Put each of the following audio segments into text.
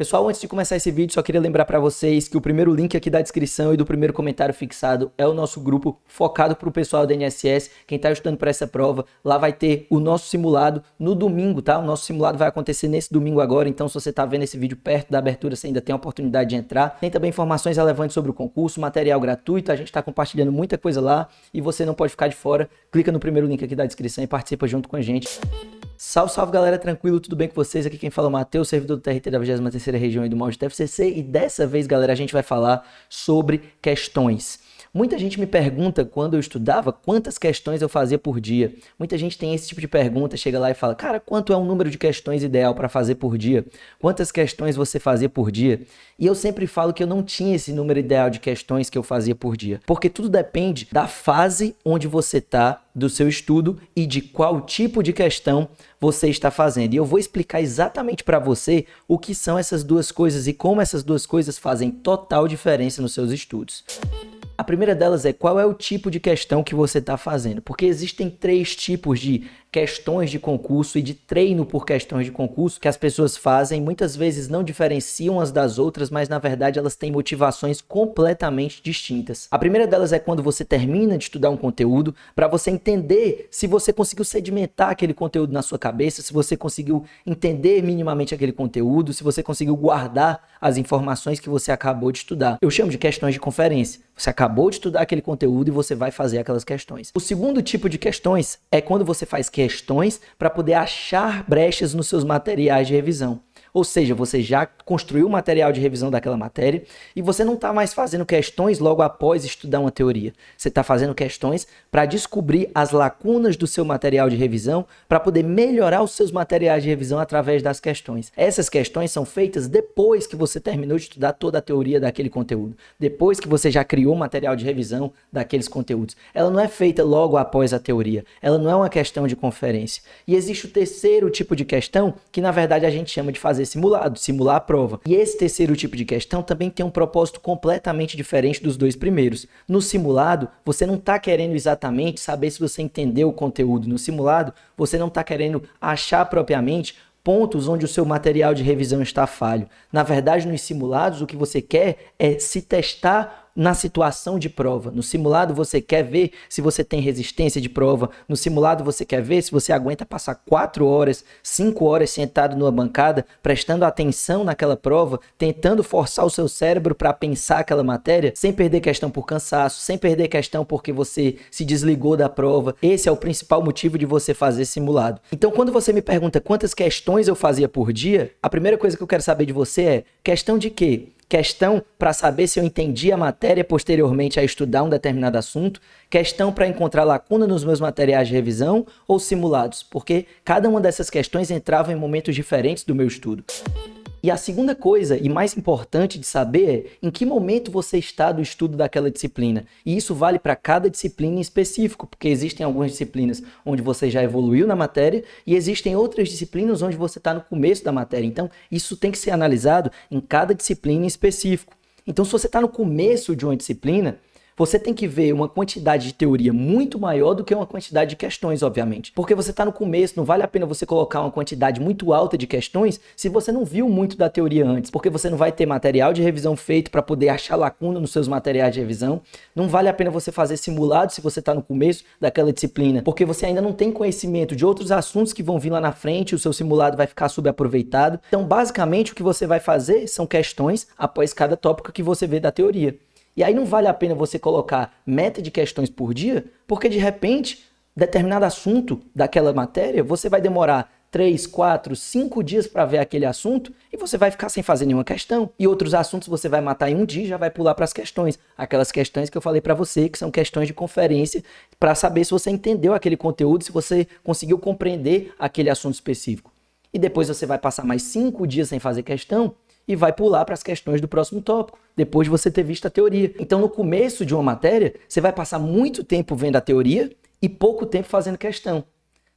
Pessoal, antes de começar esse vídeo, só queria lembrar para vocês que o primeiro link aqui da descrição e do primeiro comentário fixado é o nosso grupo focado para o pessoal da INSS, quem está estudando para essa prova. Lá vai ter o nosso simulado no domingo, tá? O nosso simulado vai acontecer nesse domingo agora, então se você está vendo esse vídeo perto da abertura, você ainda tem a oportunidade de entrar. Tem também informações relevantes sobre o concurso, material gratuito, a gente está compartilhando muita coisa lá e você não pode ficar de fora. Clica no primeiro link aqui da descrição e participa junto com a gente. Salve, salve galera, tranquilo, tudo bem com vocês? Aqui quem fala é o Matheus, servidor do TRT da 23ª região e do molde TFCC, e dessa vez, galera, a gente vai falar sobre questões. Muita gente me pergunta, quando eu estudava, quantas questões eu fazia por dia. Muita gente tem esse tipo de pergunta, chega lá e fala, cara, quanto é o número de questões ideal para fazer por dia? Quantas questões você fazia por dia? E eu sempre falo que eu não tinha esse número ideal de questões que eu fazia por dia, porque tudo depende da fase onde você está do seu estudo e de qual tipo de questão você está fazendo. E eu vou explicar exatamente para você o que são essas duas coisas e como essas duas coisas fazem total diferença nos seus estudos. A primeira delas é qual é o tipo de questão que você está fazendo, porque existem 3 tipos de questões de concurso e de treino por questões de concurso que as pessoas fazem, muitas vezes não diferenciam umas das outras, mas na verdade elas têm motivações completamente distintas. A primeira delas é quando você termina de estudar um conteúdo, para você entender se você conseguiu sedimentar aquele conteúdo na sua cabeça, se você conseguiu entender minimamente aquele conteúdo, se você conseguiu guardar as informações que você acabou de estudar. Eu chamo de questões de conferência. Você acabou de estudar aquele conteúdo e você vai fazer aquelas questões. O segundo tipo de questões é quando você faz questões para poder achar brechas nos seus materiais de revisão. Ou seja, você já construiu o material de revisão daquela matéria e você não está mais fazendo questões logo após estudar uma teoria. Você está fazendo questões para descobrir as lacunas do seu material de revisão, para poder melhorar os seus materiais de revisão através das questões. Essas questões são feitas depois que você terminou de estudar toda a teoria daquele conteúdo. Depois que você já criou o material de revisão daqueles conteúdos. Ela não é feita logo após a teoria. Ela não é uma questão de conferência. E existe o terceiro tipo de questão que na verdade a gente chama de fazer simulado, simular a prova. E esse terceiro tipo de questão também tem um propósito completamente diferente dos dois primeiros. No simulado, você não está querendo exatamente saber se você entendeu o conteúdo. No simulado, você não está querendo achar propriamente pontos onde o seu material de revisão está falho. Na verdade, nos simulados, o que você quer é se testar na situação de prova. No simulado, você quer ver se você tem resistência de prova. No simulado, você quer ver se você aguenta passar 4 horas, 5 horas sentado numa bancada, prestando atenção naquela prova, tentando forçar o seu cérebro para pensar aquela matéria, sem perder questão por cansaço, sem perder questão porque você se desligou da prova. Esse é o principal motivo de você fazer simulado. Então, quando você me pergunta quantas questões eu fazia por dia, a primeira coisa que eu quero saber de você é, questão de quê? Questão para saber se eu entendi a matéria posteriormente a estudar um determinado assunto, questão para encontrar lacuna nos meus materiais de revisão ou simulados, porque cada uma dessas questões entrava em momentos diferentes do meu estudo. E a segunda coisa, e mais importante de saber, é em que momento você está do estudo daquela disciplina. E isso vale para cada disciplina em específico, porque existem algumas disciplinas onde você já evoluiu na matéria e existem outras disciplinas onde você está no começo da matéria. Então, isso tem que ser analisado em cada disciplina em específico. Então, se você está no começo de uma disciplina, você tem que ver uma quantidade de teoria muito maior do que uma quantidade de questões, obviamente. Porque você está no começo, não vale a pena você colocar uma quantidade muito alta de questões se você não viu muito da teoria antes. Porque você não vai ter material de revisão feito para poder achar lacuna nos seus materiais de revisão. Não vale a pena você fazer simulado se você está no começo daquela disciplina. Porque você ainda não tem conhecimento de outros assuntos que vão vir lá na frente e o seu simulado vai ficar subaproveitado. Então, basicamente, o que você vai fazer são questões após cada tópico que você vê da teoria. E aí não vale a pena você colocar meta de questões por dia, porque de repente, determinado assunto daquela matéria, você vai demorar 3, 4, 5 dias para ver aquele assunto e você vai ficar sem fazer nenhuma questão. E outros assuntos você vai matar em um dia e já vai pular para as questões. Aquelas questões que eu falei para você, que são questões de conferência, para saber se você entendeu aquele conteúdo, se você conseguiu compreender aquele assunto específico. E depois você vai passar mais 5 dias sem fazer questão e vai pular para as questões do próximo tópico, depois de você ter visto a teoria. Então, no começo de uma matéria, você vai passar muito tempo vendo a teoria e pouco tempo fazendo questão.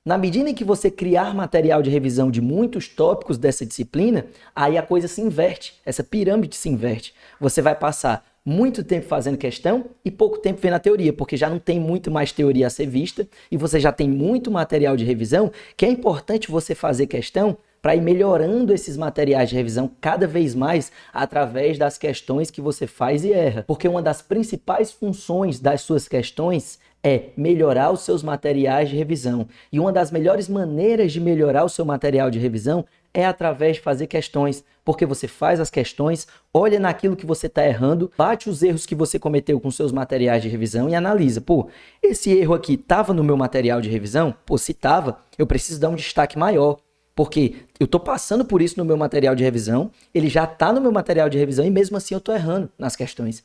Na medida em que você criar material de revisão de muitos tópicos dessa disciplina, aí a coisa se inverte, essa pirâmide se inverte. Você vai passar muito tempo fazendo questão e pouco tempo vendo a teoria, porque já não tem muito mais teoria a ser vista e você já tem muito material de revisão que é importante você fazer questão para ir melhorando esses materiais de revisão cada vez mais através das questões que você faz e erra. Porque uma das principais funções das suas questões é melhorar os seus materiais de revisão. E uma das melhores maneiras de melhorar o seu material de revisão é através de fazer questões, porque você faz as questões, olha naquilo que você está errando, bate os erros que você cometeu com seus materiais de revisão e analisa. Pô, esse erro aqui estava no meu material de revisão? Pô, se estava, eu preciso dar um destaque maior, porque eu estou passando por isso no meu material de revisão, ele já está no meu material de revisão e mesmo assim eu estou errando nas questões.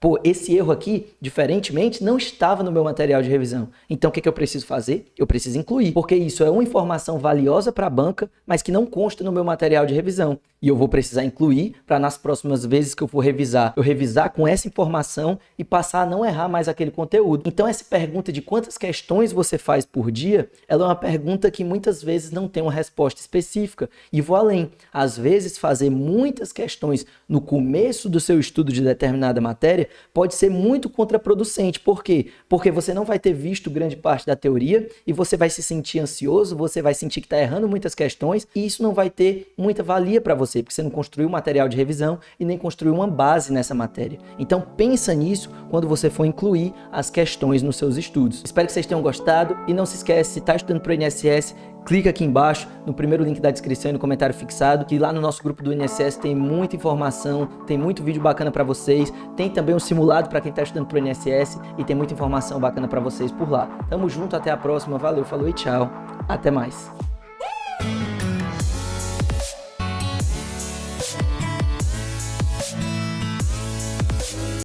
Pô, esse erro aqui, diferentemente, não estava no meu material de revisão. Então, o que eu preciso fazer? Eu preciso incluir, porque isso é uma informação valiosa para a banca, mas que não consta no meu material de revisão. E eu vou precisar incluir para nas próximas vezes que eu for revisar, eu revisar com essa informação e passar a não errar mais aquele conteúdo. Então, essa pergunta de quantas questões você faz por dia, ela é uma pergunta que muitas vezes não tem uma resposta específica. E vou além. Às vezes, fazer muitas questões no começo do seu estudo de determinada matéria pode ser muito contraproducente. Por quê? Porque você não vai ter visto grande parte da teoria e você vai se sentir ansioso, você vai sentir que está errando muitas questões e isso não vai ter muita valia para você, porque você não construiu material de revisão e nem construiu uma base nessa matéria. Então pensa nisso quando você for incluir as questões nos seus estudos. Espero que vocês tenham gostado e não se esquece, se está estudando para o INSS, clica aqui embaixo no primeiro link da descrição e no comentário fixado, que lá no nosso grupo do INSS tem muita informação, tem muito vídeo bacana para vocês, tem também um simulado para quem está estudando para o INSS e tem muita informação bacana para vocês por lá. Tamo junto, até a próxima, valeu, falou e tchau, até mais.